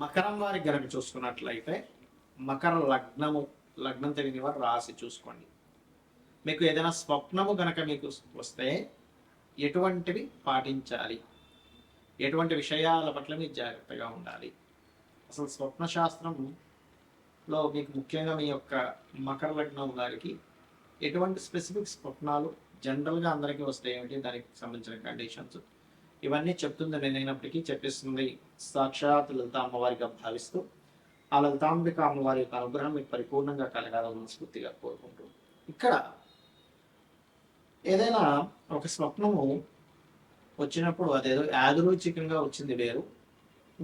మకరం వారికి గనక చూసుకున్నట్లయితే మకర లగ్నం తెలియని వారు రాసి చూసుకోండి. మీకు ఏదైనా స్వప్నము గనక మీకు వస్తే ఎటువంటివి పాటించాలి, ఎటువంటి విషయాల పట్ల మీరు జాగ్రత్తగా ఉండాలి. అసలు స్వప్న శాస్త్రంలో మీకు ముఖ్యంగా మీ యొక్క మకర లగ్నం వారికి ఎటువంటి స్పెసిఫిక్ స్వప్నాలు జనరల్గా అందరికీ వస్తే ఏమిటి, దానికి సంబంధించిన కండిషన్స్ ఇవన్నీ చెప్తుంది నేనైనప్పటికీ చెప్పిస్తుంది సాక్షాత్ లలిత అమ్మవారిగా భావిస్తూ ఆ లలితాంబిక అమ్మవారి యొక్క అనుగ్రహం మీకు పరిపూర్ణంగా కలగాలని మనస్ఫూర్తిగా కోరుకుంటూ, ఇక్కడ ఏదైనా ఒక స్వప్నము వచ్చినప్పుడు అదేదో యాదృచ్ఛికంగా వచ్చింది వేరు,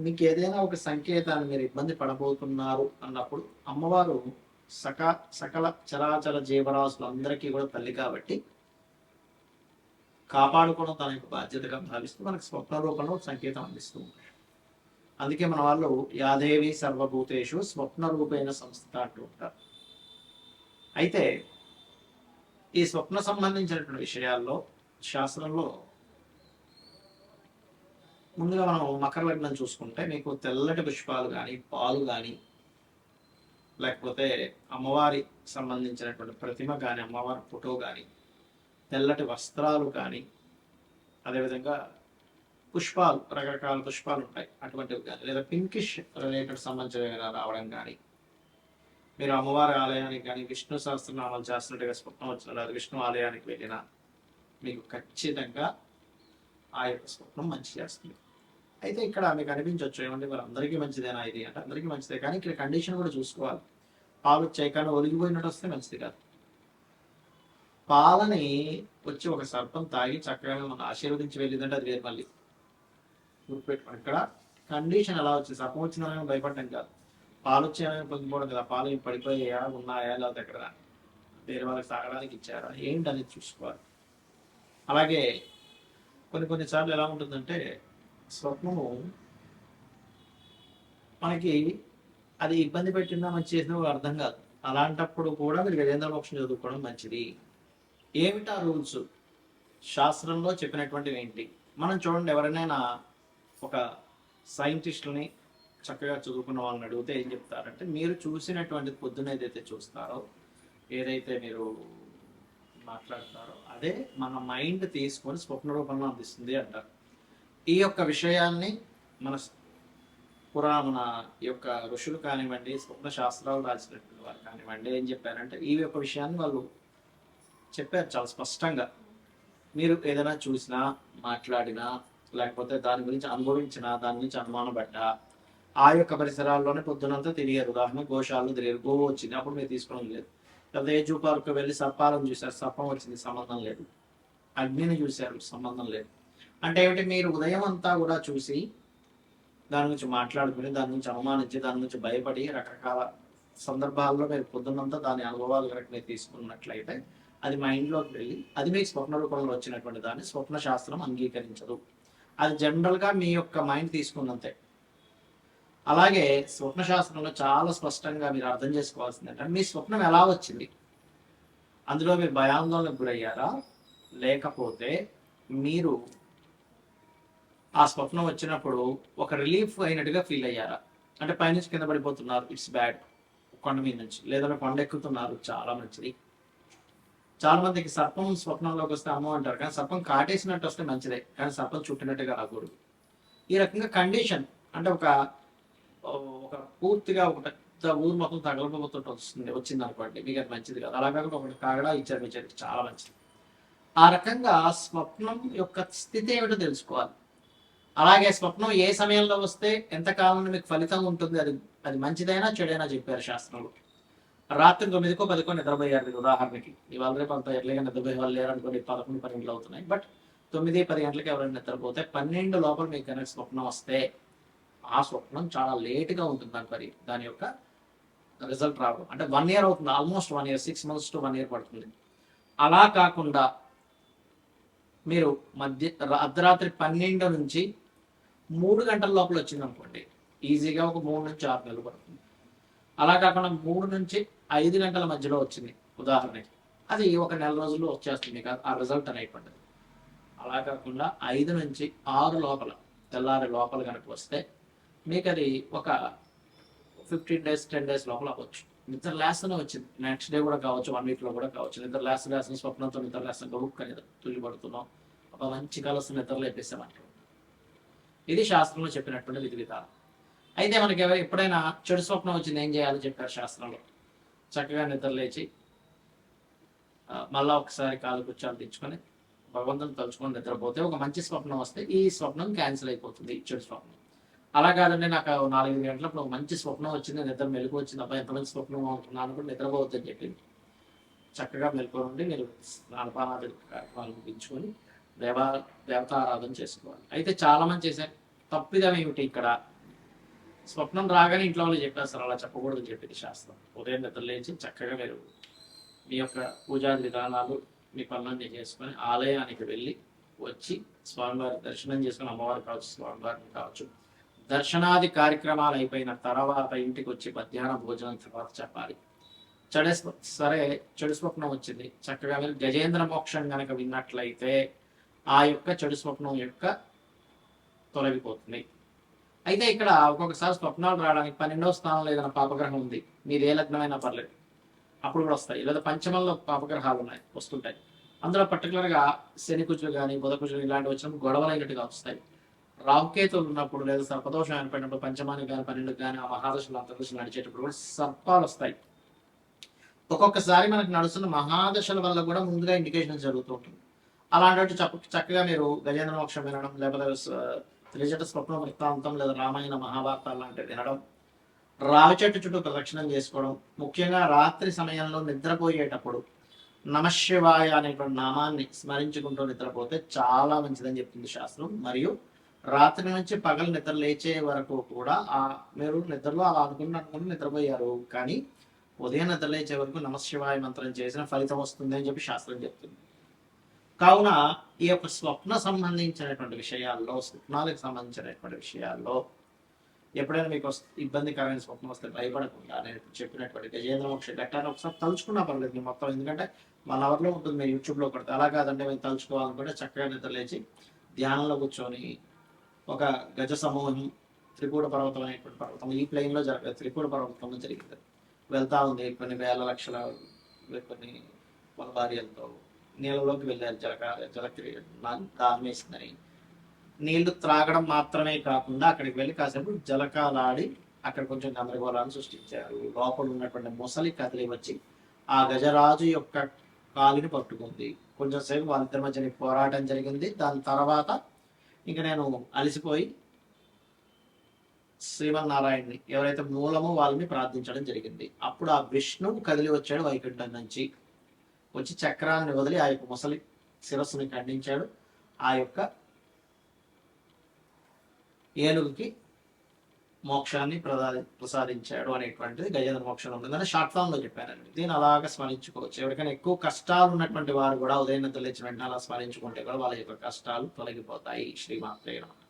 మీకు ఏదైనా ఒక సంకేతాన్ని మీరు ఇబ్బంది పడబోతున్నారు అన్నప్పుడు అమ్మవారు సకల చరాచర జీవరాశులందరికీ కూడా తల్లి కాబట్టి కాపాడుకోవడం తన యొక్క బాధ్యతగా భావిస్తూ మనకు స్వప్న రూపంలో సంకేతం అందిస్తూ ఉంటారు. అందుకే మన వాళ్ళు యాదేవి సర్వభూతేషు స్వప్న రూపేణ సంస్థ అంటూ ఉంటారు. అయితే ఈ స్వప్న సంబంధించినటువంటి విషయాల్లో శాస్త్రంలో ముందుగా మనం మకర లగ్నం చూసుకుంటే మీకు తెల్లటి పుష్పాలు కానీ పాలు కానీ లేకపోతే అమ్మవారి సంబంధించినటువంటి ప్రతిమ కానీ అమ్మవారి ఫోటో కానీ తెల్లటి వస్త్రాలు కానీ అదేవిధంగా పుష్పాలు రకరకాల పుష్పాలు ఉంటాయి అటువంటివి కానీ లేదా పింకిష్ రిలేటెడ్ సంబంధించిన రావడం కానీ మీరు అమ్మవారి ఆలయానికి కానీ విష్ణు సహస్రనామాలు చేస్తున్నట్టుగా స్వప్నం వచ్చిన లేదా విష్ణు ఆలయానికి వెళ్ళినా మీకు ఖచ్చితంగా ఆ యొక్క స్వప్నం మంచి చేస్తుంది. అయితే ఇక్కడ మీకు అనిపించవచ్చు ఏమంటే మరి అందరికీ మంచిదేనా ఇది అంటే అందరికీ మంచిదే, కానీ ఇక్కడ కండిషన్ కూడా చూసుకోవాలి. పాలు వచ్చాయి కానీ ఒలిగిపోయినట్టు వస్తే మంచిది కాదు. పాలని వచ్చి ఒక సర్పం తాగి చక్కగా మనం ఆశీర్వదించి వెళ్ళిందంటే అది వేరు. మళ్ళీ గుర్తుపెట్టుకోండి, ఇక్కడ కండిషన్ ఎలా వచ్చింది, సర్పం వచ్చిందని భయపడటం కాదు, పాలు వచ్చాయని పొందిపోవడం కదా, పాలు పడిపోయాయా ఉన్నాయా లేకపోతే ఎక్కడ వేరే వాళ్ళకి తాగడానికి ఇచ్చారా ఏంటి అనేది చూసుకోవాలి. అలాగే కొన్నిసార్లు ఎలా ఉంటుందంటే స్వప్నము మనకి అది ఇబ్బంది పెట్టిందా మంచి చేసినా అర్థం కాదు. అలాంటప్పుడు కూడా మీరు గజేంద్ర మోక్షం చదువుకోవడం మంచిది. ఏమిటా రూల్స్ శాస్త్రంలో చెప్పినటువంటివి ఏంటి మనం చూడండి. ఎవరైనా ఒక సైంటిస్టులని చక్కగా చదువుకున్న వాళ్ళని అడిగితే ఏం చెప్తారంటే మీరు చూసినటువంటి పొద్దున ఏదైతే చూస్తారో ఏదైతే మీరు మాట్లాడతారో అదే మన మైండ్ తీసుకొని స్వప్న రూపంలో అందిస్తుంది అంటారు. ఈ యొక్క విషయాన్ని మన మన యొక్క ఋషులు కానివ్వండి స్వప్న శాస్త్రాలు రాసినటువంటి వారు కానివ్వండి ఏం చెప్పారంటే ఈ యొక్క విషయాన్ని వాళ్ళు చెప్పారు చాలా స్పష్టంగా. మీరు ఏదైనా చూసినా మాట్లాడినా లేకపోతే దాని గురించి అనుభవించినా దాని గురించి అనుమానపడ్డా ఆ యొక్క పరిసరాల్లోనే పొద్దునంతా తిరిగారు. ఉదాహరణ గోశాలను తిరిగారు, గోవు వచ్చింది అప్పుడు మీరు తీసుకోవడం లేదు. లేదా ఏ జూ పార్కు వెళ్ళి సర్పాలను చూశారు, సర్పం వచ్చింది సంబంధం లేదు. అగ్నిని చూశారు సంబంధం లేదు. అంటే ఏమిటి, మీరు ఉదయం అంతా కూడా చూసి దాని గురించి మాట్లాడుకుని దాని నుంచి అవమానించి దాని నుంచి భయపడి రకరకాల సందర్భాల్లో మీరు పొద్దున్నంతా దాని అనుభవాలు కనుక మీరు తీసుకున్నట్లయితే అది మైండ్లోకి వెళ్ళి అది మీకు స్వప్న రూపంలో వచ్చినటువంటి దాన్ని స్వప్న శాస్త్రం అంగీకరించదు. అది జనరల్గా మీ యొక్క మైండ్ తీసుకున్నంతే. అలాగే స్వప్న శాస్త్రంలో చాలా స్పష్టంగా మీరు అర్థం చేసుకోవాల్సింది అంటే మీ స్వప్నం ఎలా వచ్చింది, అందులో మీరు భయాందోళనకు గురయ్యారా లేకపోతే మీరు ఆ స్వప్నం వచ్చినప్పుడు ఒక రిలీఫ్ అయినట్టుగా ఫీల్ అయ్యారా. అంటే పైనుంచి కింద పడిపోతున్నారు, ఇట్స్ బ్యాడ్, కొండ మీద నుంచి, లేదా కొండ ఎక్కుతున్నారు, చాలా మంచిది. చాలా మందికి సర్పం స్వప్నంలోకి వస్తే అమ్మ అంటారు, కానీ సర్పం కాటేసినట్టు వస్తే మంచిదే, కానీ సర్పం చుట్టినట్టుగా రాకూడదు. ఈ రకంగా కండిషన్ అంటే ఒక పూర్తిగా ఒక పెద్ద ఊరు మొత్తం తగలబోతుంటే వచ్చింది అనుకోండి, మీకు అది మంచిది కాదు. అలా కాకుండా ఒకటి కాగడా ఇచ్చారు మీ చేతికి, చాలా మంచిది. ఆ రకంగా స్వప్నం యొక్క స్థితి ఏమిటో తెలుసుకోవాలి. అలాగే స్వప్నం ఏ సమయంలో వస్తే ఎంతకాలం మీకు ఫలితం ఉంటుంది, అది మంచిదైనా చెడైనా చెప్పారు శాస్త్రంలో. రాత్రి 9కో 10కో నిద్రపోయారు ఉదాహరణకి, ఇవాళ రేపు అంత ఎర్లీగా నిద్రపోయే వాళ్ళు లేరు అనుకోండి, 11, 12 అవుతున్నాయి. బట్ 9, 10 గంటలకి ఎవరైనా నిద్రపోతే 12 లోపల మీకు కనుక స్వప్నం వస్తే ఆ స్వప్నం చాలా లేట్గా ఉంటుంది దాని యొక్క రిజల్ట్ రావడం. అంటే 1 year అవుతుంది, almost 1 year, 6 months to 1 year పడుతుంది. అలా కాకుండా మీరు అర్ధరాత్రి 12 నుంచి 3 గంటల లోపల వచ్చింది అనుకోండి, ఈజీగా ఒక 3 నుంచి 6 నెలలు పడుతుంది. అలా కాకుండా 3 నుంచి 5 గంటల మధ్యలో వచ్చింది ఉదాహరణకి, అది ఒక నెల రోజుల్లో వచ్చేస్తుంది ఆ రిజల్ట్ అనేటువంటిది. అలా కాకుండా 5 నుంచి 6 లోపల తెల్లారి లోపల కనుక వస్తే మీకు అది ఒక 15 days 10 days లోపల అవ్వచ్చు. నిద్ర లేస్తూనే వచ్చింది. నెక్స్ట్ డే కూడా కావచ్చు, 1 weekలో కూడా కావచ్చు. నిద్ర లేస్తున్న స్వప్నంతో నిద్ర లేస్తాం గబుక్ అనేది తుల్లి పడుతున్నాం, ఒక మంచి కలసు నిద్ర లేపేసామంటాం. ఇది శాస్త్రంలో చెప్పినటువంటి విధి విధానం. అయితే మనకి ఎప్పుడైనా చెడు స్వప్నం వచ్చింది ఏం చేయాలో చెప్పారు శాస్త్రంలో. చక్కగా నిద్ర లేచి మళ్ళా ఒకసారి కాలు కూర్చొని తెచ్చుకొని భగవంతుని తలుచుకొని నిద్రపోతే ఒక మంచి స్వప్నం వస్తే ఈ స్వప్నం క్యాన్సిల్ అయిపోతుంది, చెడు స్వప్నం. అలా కాదండి, నాకు 4-5 గంటలప్పుడు ఒక మంచి స్వప్నం వచ్చింది, నిద్ర మెలకు వచ్చింది, అబ్బాయి ఎంత మంచి స్వప్నం అనుకున్నాను కూడా నిద్రపోవద్దని చెప్పి చక్కగా మెలకు నుండి మీరు స్నానపానాది కార్యక్రమాలు ముగించుకొని దేవతారాధన చేసుకోవాలి. అయితే చాలా మంది చేసే తప్పిదం ఏమిటి ఇక్కడ, స్వప్నం రాగానే ఇంట్లో వాళ్ళు చెప్పేస్తారు, అలా చెప్పకూడదు చెప్పింది శాస్త్రం. ఉదయం నిద్ర లేచి చక్కగా మీరు మీ యొక్క పూజా విధానాలు మీ పనులన్నీ చేసుకొని ఆలయానికి వెళ్ళి వచ్చి స్వామివారి దర్శనం చేసుకుని, అమ్మవారు కావచ్చు స్వామివారిని కావచ్చు, దర్శనాది కార్యక్రమాలు అయిపోయిన తర్వాత ఇంటికి వచ్చి మధ్యాహ్నం భోజనం తర్వాత చెప్పాలి. సరే చెడు స్వప్నం వచ్చింది, చక్కగా మీరు గజేంద్ర మోక్షం కనుక విన్నట్లయితే ఆ యొక్క చెడు స్వప్నం యొక్క తొలగిపోతుంది. అయితే ఇక్కడ ఒక్కొక్కసారి స్వప్నాలు రావడానికి 12వ స్థానంలో ఏదైనా పాపగ్రహం ఉంది, మీది ఏ లగ్నమైనా పర్లేదు, అప్పుడు కూడా వస్తాయి. లేదా పంచమంలో పాపగ్రహాలు ఉన్నాయి, వస్తుంటాయి. అందులో పర్టికులర్గా శని కుజులు కానీ బుధ కుజులు ఇలాంటివి వచ్చినప్పుడు గొడవలు అయినట్టుగా వస్తాయి. రాహుకేతువులు ఉన్నప్పుడు లేదా సర్పదోషం ఏర్పడినప్పుడు పంచమానికి కానీ 12కి కానీ ఆ మహాదశలు అంతర్దశలు నడిచేటప్పుడు కూడా సర్పాలు వస్తాయి. ఒక్కొక్కసారి మనకు నడుస్తున్న మహాదశల వల్ల కూడా ముందుగా ఇండికేషన్ జరుగుతూ ఉంటుంది. అలాంటి చక్కగా మీరు గజేంద్ర మోక్షం వినడం, లేకపోతే త్రిజట స్వప్న వృత్తాంతం లేదా రామాయణ మహాభారతాలు లాంటివి వినడం, రావి చెట్టు చుట్టూ ప్రదక్షిణం చేసుకోవడం, ముఖ్యంగా రాత్రి సమయంలో నిద్రపోయేటప్పుడు నమశివాయ అనేటువంటి నామాన్ని స్మరించుకుంటూ నిద్రపోతే చాలా మంచిదని చెప్తుంది శాస్త్రం. మరియు రాత్రి నుంచి పగలు నిద్ర లేచే వరకు కూడా మీరు నిద్రలో అలా అనుకుంటూ నిద్రపోయారు, కానీ ఉదయం నిద్ర లేచే వరకు నమశివాయ మంత్రం చేసిన ఫలితం వస్తుంది అని చెప్పి శాస్త్రం చెప్తుంది. కావున ఈ యొక్క స్వప్న సంబంధించినటువంటి విషయాల్లో, స్వప్నాలకు సంబంధించినటువంటి విషయాల్లో ఎప్పుడైనా మీకు ఇబ్బందికరమైన స్వప్నం వస్తే భయపడకుండా నేను చెప్పినటువంటి గజేంద్ర మోక్ష ఘట్టాన్ని ఒకసారి తలుచుకున్నా పర్లేదు మీ మొత్తం, ఎందుకంటే 1 hourలో ఉంటుంది, మీరు యూట్యూబ్లో కొడితే. అలా కాదంటే మేము తలుచుకోవాలనుకుంటే చక్కగా నిద్రలేచి ధ్యానంలో కూర్చొని ఒక గజ సమూహం త్రికూట పర్వతం అనేటువంటి పర్వతం ఈ ప్లెయిన్లో త్రికూట పర్వతంలో జరిగింది, వెళ్తా ఉంది. కొన్ని వేల లక్షల కొన్ని భార్యలతో నీళ్ళలోకి వెళ్ళారు, జలక్రియ దాహం వేసిందని. నీళ్లు త్రాగడం మాత్రమే కాకుండా అక్కడికి వెళ్ళి కాసేపు జలకాలాడి అక్కడ కొంచెం గందరగోళాన్ని సృష్టించారు. లోపల ఉన్నటువంటి ముసలి కదిలి వచ్చి ఆ గజరాజు యొక్క కాలిని పట్టుకుంది. కొంచెం సేపు వాళ్ళిద్దరి మధ్య పోరాటం జరిగింది. దాని తర్వాత ఇంక నేను అలసిపోయి శ్రీమన్నారాయణని ఎవరైతే మూలమో వాళ్ళని ప్రార్థించడం జరిగింది. అప్పుడు ఆ విష్ణువు కదిలి వచ్చాడు వైకుంఠం నుంచి, వచ్చి చక్రాన్ని వదిలి ఆ యొక్క ముసలి శిరస్సుని ఖండించాడు. ఆ యొక్క ఏనుగుకి మోక్షాన్ని ప్రసాదించాడు అనేటువంటిది గజేంద్ర మోక్షంలో ఉంటుందని షార్ట్ ఫామ్ లో చెప్పానండి. దీన్ని అలాగా స్మరించుకోవచ్చు. ఎవరికైనా ఎక్కువ కష్టాలు ఉన్నటువంటి వారు కూడా ఉదయం నిద్ర లేచిన వెంటనే అలా స్మరించుకుంటే కూడా వాళ్ళ యొక్క కష్టాలు తొలగిపోతాయి. శ్రీమాత్రే నమః.